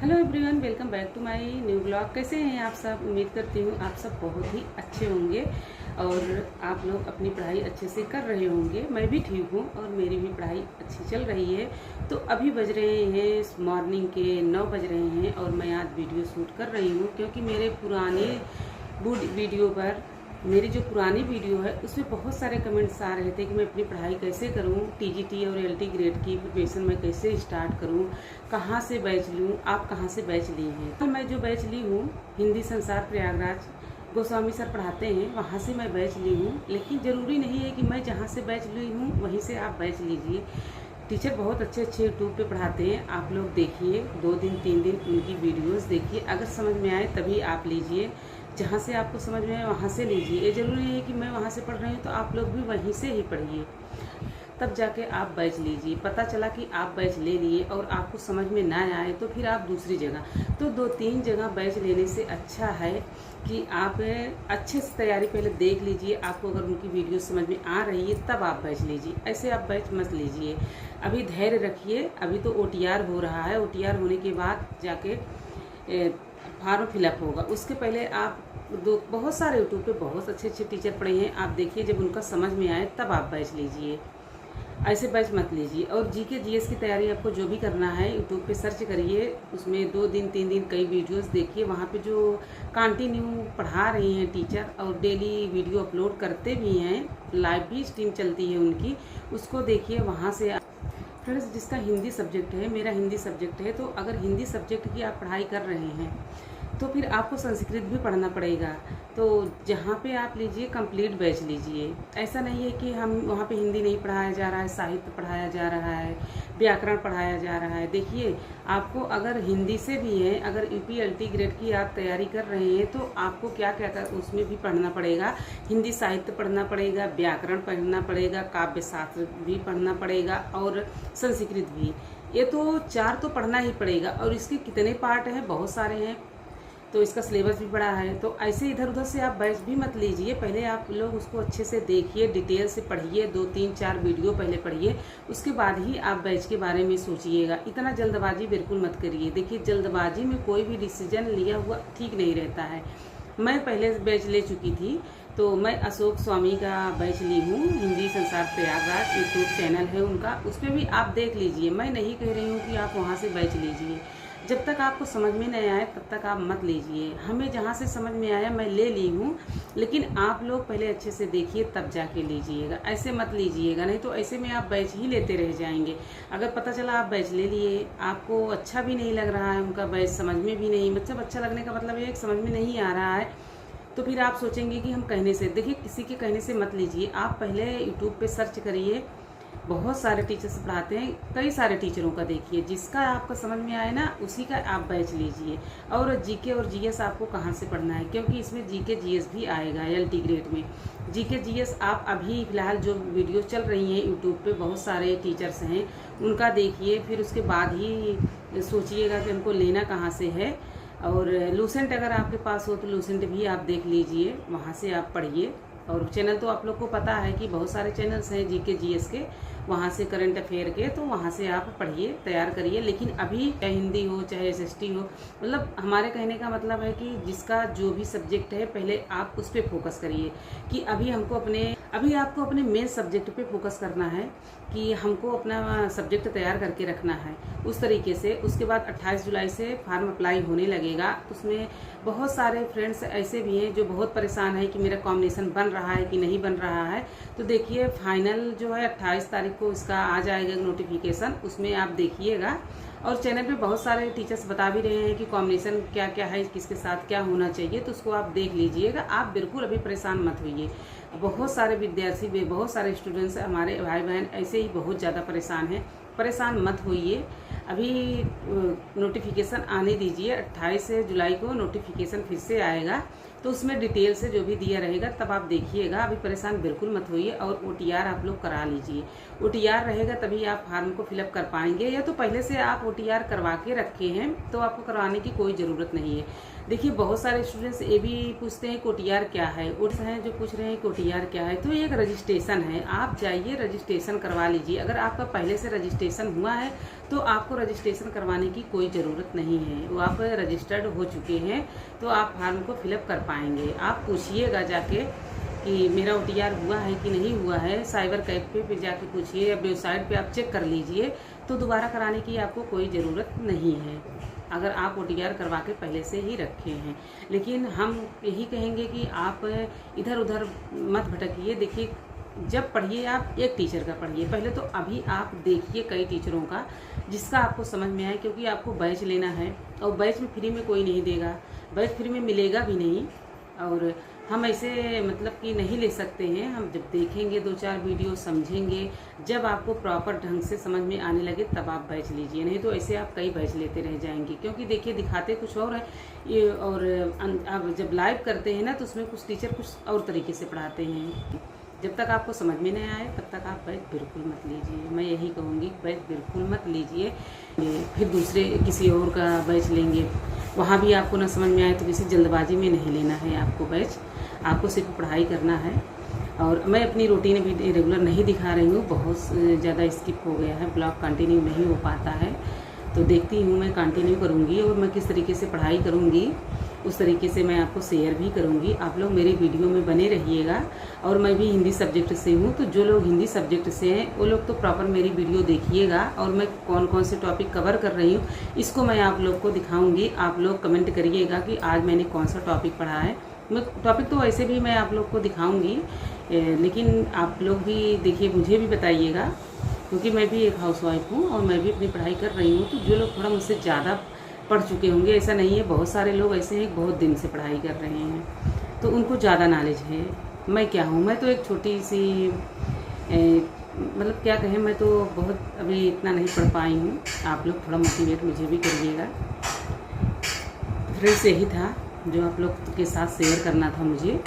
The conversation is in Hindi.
Hello everyone, welcome back to my new blog. कैसे हैं आप सब? उम्मीद करती हूँ आप सब बहुत ही अच्छे होंगे और आप लोग अपनी पढ़ाई अच्छे से कर रहे होंगे। मैं भी ठीक हूँ और मेरी भी पढ़ाई अच्छी चल रही है। तो अभी बज रहे हैं मॉर्निंग के 9 बज रहे हैं और मैं आज वीडियो शूट कर रही हूँ क्योंकि मेरे पुराने वीडियो पर मेरी जो पुरानी वीडियो है उसमें बहुत सारे कमेंट्स आ रहे थे कि मैं अपनी पढ़ाई कैसे करूं, टीजीटी और एलटी ग्रेड की प्रिपरेशन मैं कैसे स्टार्ट करूं, कहां से बैच लूं, आप कहां से बैच ली हैं। तो मैं जो बैच ली हूं हिंदी संसार प्रयागराज गोस्वामी सर पढ़ाते हैं, वहां से मैं बैच ली हूँ। लेकिन ज़रूरी नहीं है कि मैं जहाँ से बैच ली हूँ वहीं से आप बैच लीजिए। टीचर बहुत अच्छे अच्छे यूट्यूब पे पढ़ाते हैं, आप लोग देखिए, 2 दिन 3 दिन उनकी वीडियोस देखिए। अगर समझ में आए तभी आप लीजिए, जहाँ से आपको समझ में आए वहाँ से लीजिए। ये ज़रूरी है कि मैं वहाँ से पढ़ रही हूँ तो आप लोग भी वहीं से ही पढ़िए, तब जाके आप बैच लीजिए। पता चला कि आप बैच ले लिए और आपको समझ में ना आए तो फिर आप दूसरी जगह, तो 2-3 जगह बैच लेने से अच्छा है कि आप अच्छे से तैयारी पहले देख लीजिए। आपको अगर उनकी वीडियो समझ में आ रही है तब आप बैच लीजिए, ऐसे आप बैच मत लीजिए। अभी धैर्य रखिए, अभी तो OTR हो रहा है। OTR होने के बाद जाके फॉर्म फिलअप होगा। उसके पहले आप बहुत सारे यूट्यूब पे बहुत अच्छे अच्छे टीचर पढ़े हैं, आप देखिए। जब उनका समझ में आए तब आप बैच लीजिए, ऐसे बैच मत लीजिए। और जीके जीएस की तैयारी आपको जो भी करना है यूट्यूब पे सर्च करिए, उसमें 2 दिन 3 दिन कई वीडियोस देखिए। वहाँ पे जो कंटिन्यू पढ़ा रहे हैं टीचर और डेली वीडियो अपलोड करते भी हैं, लाइव भी स्ट्रीम चलती है उनकी, उसको देखिए। वहाँ से फ्रेंड्स, जिसका हिंदी सब्जेक्ट है, मेरा हिंदी सब्जेक्ट है, तो अगर हिंदी सब्जेक्ट की आप पढ़ाई कर रहे हैं तो फिर आपको संस्कृत भी पढ़ना पड़ेगा। तो जहाँ पे आप लीजिए कंप्लीट बैच लीजिए। ऐसा नहीं है कि हम वहाँ पे हिंदी नहीं पढ़ाया जा रहा है, साहित्य पढ़ाया जा रहा है, व्याकरण पढ़ाया जा रहा है। देखिए, आपको अगर हिंदी से भी है, अगर UPLT ग्रेड की आप तैयारी कर रहे हैं तो आपको क्या क्या कर उसमें भी पढ़ना पड़ेगा। हिंदी साहित्य पढ़ना पड़ेगा, व्याकरण पढ़ना पड़ेगा, काव्य शास्त्र भी पढ़ना पड़ेगा और संस्कृत भी। ये तो 4 तो पढ़ना ही पड़ेगा। और इसके कितने पार्ट हैं? बहुत सारे हैं, तो इसका सिलेबस भी बड़ा है। तो ऐसे इधर उधर से आप बैच भी मत लीजिए। पहले आप लोग उसको अच्छे से देखिए, डिटेल से पढ़िए, 2-3-4 वीडियो पहले पढ़िए, उसके बाद ही आप बैच के बारे में सोचिएगा। इतना जल्दबाजी बिल्कुल मत करिए। देखिए, जल्दबाजी में कोई भी डिसीजन लिया हुआ ठीक नहीं रहता है। मैं पहले बैच ले चुकी थी, तो मैं अशोक स्वामी का बैच ली हूँ। हिंदी संसार प्रयागराज यूट्यूब चैनल है उनका, उस पर भी आप देख लीजिए। मैं नहीं कह रही हूँ कि आप वहाँ से बैच लीजिए। जब तक आपको समझ में नहीं आए तब तक आप मत लीजिए। हमें जहाँ से समझ में आया मैं ले ली हूँ, लेकिन आप लोग पहले अच्छे से देखिए तब जाके लीजिएगा, ऐसे मत लीजिएगा। नहीं तो ऐसे में आप बैच ही लेते रह जाएंगे। अगर पता चला आप बैच ले लिए, आपको अच्छा भी नहीं लग रहा है, उनका बैच समझ में भी नहीं, मतलब अच्छा लगने का मतलब ये है कि समझ में नहीं आ रहा है, तो फिर आप सोचेंगे कि हम कहने से। देखिए, किसी के कहने से मत लीजिए। आप पहले यूट्यूब पे सर्च करिए, बहुत सारे टीचर्स पढ़ाते हैं, कई सारे टीचरों का देखिए। जिसका आपका समझ में आए ना, उसी का आप बैच लीजिए। और जीके और जीएस आपको कहाँ से पढ़ना है, क्योंकि इसमें जीके जीएस भी आएगा एलटी ग्रेड में। जीके जीएस आप अभी फिलहाल जो वीडियो चल रही हैं यूट्यूब पे, बहुत सारे टीचर्स हैं, उनका देखिए, फिर उसके बाद ही सोचिएगा कि हमको लेना कहाँ से है। और लूसेंट अगर आपके पास हो तो लूसेंट भी आप देख लीजिए, वहाँ से आप पढ़िए। और चैनल तो आप लोग को पता है कि बहुत सारे चैनल्स हैं जीके जीएस के, वहाँ से करंट अफेयर के, तो वहाँ से आप पढ़िए, तैयार करिए। लेकिन अभी चाहे हिंदी हो चाहे SST हो, मतलब हमारे कहने का मतलब है कि जिसका जो भी सब्जेक्ट है पहले आप उस पर फोकस करिए कि अभी आपको अपने मेन सब्जेक्ट पे फोकस करना है कि हमको अपना सब्जेक्ट तैयार करके रखना है उस तरीके से। उसके बाद 28 जुलाई से फॉर्म अप्लाई होने लगेगा। उसमें बहुत सारे फ्रेंड्स ऐसे भी हैं जो बहुत परेशान है कि मेरा कॉम्बिनेशन बन रहा है कि नहीं बन रहा है। तो देखिए, फाइनल जो है 28 तारीख को इसका आ जाएगा नोटिफिकेशन, उसमें आप देखिएगा। और चैनल पे बहुत सारे टीचर्स बता भी रहे हैं कि कॉम्बिनेशन क्या क्या है, किसके साथ क्या होना चाहिए, तो उसको आप देख लीजिएगा। आप बिल्कुल अभी परेशान मत होइए। बहुत सारे विद्यार्थी, बहुत सारे स्टूडेंट्स, हमारे भाई बहन ऐसे ही बहुत ज़्यादा परेशान हैं। परेशान मत होइए, अभी नोटिफिकेशन आने दीजिए। 28 जुलाई को नोटिफिकेशन फिर से आएगा, तो उसमें डिटेल से जो भी दिया रहेगा तब आप देखिएगा। अभी परेशान बिल्कुल मत होइए। और OTR आप लोग करा लीजिए। OTR रहेगा तभी आप फॉर्म को फिलअप कर पाएंगे, या तो पहले से आप OTR करवा के रखे हैं तो आपको करवाने की कोई ज़रूरत नहीं है। देखिए, बहुत सारे स्टूडेंट्स ये भी पूछते हैं कि OTR क्या है, हैं जो पूछ रहे हैं कि OTR क्या है। तो ये एक रजिस्ट्रेशन है, आप जाइए रजिस्ट्रेशन करवा लीजिए। अगर आपका पहले से रजिस्ट्रेशन रजिस्ट्रेशन हुआ है तो आपको रजिस्ट्रेशन करवाने की कोई ज़रूरत नहीं है। वो आप रजिस्टर्ड हो चुके हैं तो आप फार्म को फिलअप कर पाएंगे। आप पूछिएगा जाके कि मेरा OTR हुआ है कि नहीं हुआ है, साइबर कैफे पे जाके पूछिए या वेबसाइट पे आप चेक कर लीजिए, तो दोबारा कराने की आपको कोई ज़रूरत नहीं है अगर आप OTR करवा के पहले से ही रखे हैं। लेकिन हम यही कहेंगे कि आप इधर उधर मत भटकिए। देखिए, जब पढ़िए आप एक टीचर का पढ़िए पहले, तो अभी आप देखिए कई टीचरों का जिसका आपको समझ में आए, क्योंकि आपको बैच लेना है और बैच में फ्री में कोई नहीं देगा, बैच फ्री में मिलेगा भी नहीं। और हम ऐसे मतलब कि नहीं ले सकते हैं। हम जब देखेंगे 2-4 वीडियो समझेंगे, जब आपको प्रॉपर ढंग से समझ में आने लगे तब आप बैच लीजिए, नहीं तो ऐसे आप कई बैच लेते रह जाएंगे। क्योंकि देखिए, दिखाते कुछ और है ये, और आप जब लाइव करते हैं ना तो उसमें कुछ टीचर कुछ और तरीके से पढ़ाते हैं। जब तक आपको समझ में नहीं आए तब तक आप बैच बिल्कुल मत लीजिए। मैं यही कहूँगी, बैच बिल्कुल मत लीजिए। फिर दूसरे किसी और का बैच लेंगे, वहाँ भी आपको ना समझ में आए तो किसी जल्दबाजी में नहीं लेना है आपको बैच। आपको सिर्फ पढ़ाई करना है। और मैं अपनी रूटीन भी रेगुलर नहीं दिखा रही हूँ, बहुत ज़्यादा स्किप हो गया है, ब्लॉग कंटिन्यू नहीं हो पाता है। तो देखती हूँ, मैं कंटिन्यू करूँगी और मैं किस तरीके से पढ़ाई करूँगी उस तरीके से मैं आपको शेयर भी करूँगी। आप लोग मेरे वीडियो में बने रहिएगा। और मैं भी हिंदी सब्जेक्ट से हूँ, तो जो लोग हिंदी सब्जेक्ट से हैं वो लोग तो प्रॉपर मेरी वीडियो देखिएगा। और मैं कौन कौन से टॉपिक कवर कर रही हूँ इसको मैं आप लोग को दिखाऊँगी। आप लोग कमेंट करिएगा कि आज मैंने कौन सा टॉपिक पढ़ा है। मैं टॉपिक तो वैसे भी मैं आप लोग को दिखाऊँगी, लेकिन आप लोग भी देखिए, मुझे भी बताइएगा, क्योंकि मैं भी एक हाउसवाइफ हूँ और मैं भी अपनी पढ़ाई कर रही हूँ। तो जो लोग थोड़ा मुझसे ज़्यादा पढ़ चुके होंगे, ऐसा नहीं है, बहुत सारे लोग ऐसे हैं बहुत दिन से पढ़ाई कर रहे हैं तो उनको ज़्यादा नॉलेज है। मैं क्या हूँ, मैं तो एक छोटी सी मतलब क्या कहें, मैं तो बहुत अभी इतना नहीं पढ़ पाई हूँ। आप लोग थोड़ा मोटिवेट मुझे भी करिएगा। फ्रेंड्स, यही था जो आप लोग के साथ शेयर करना था मुझे।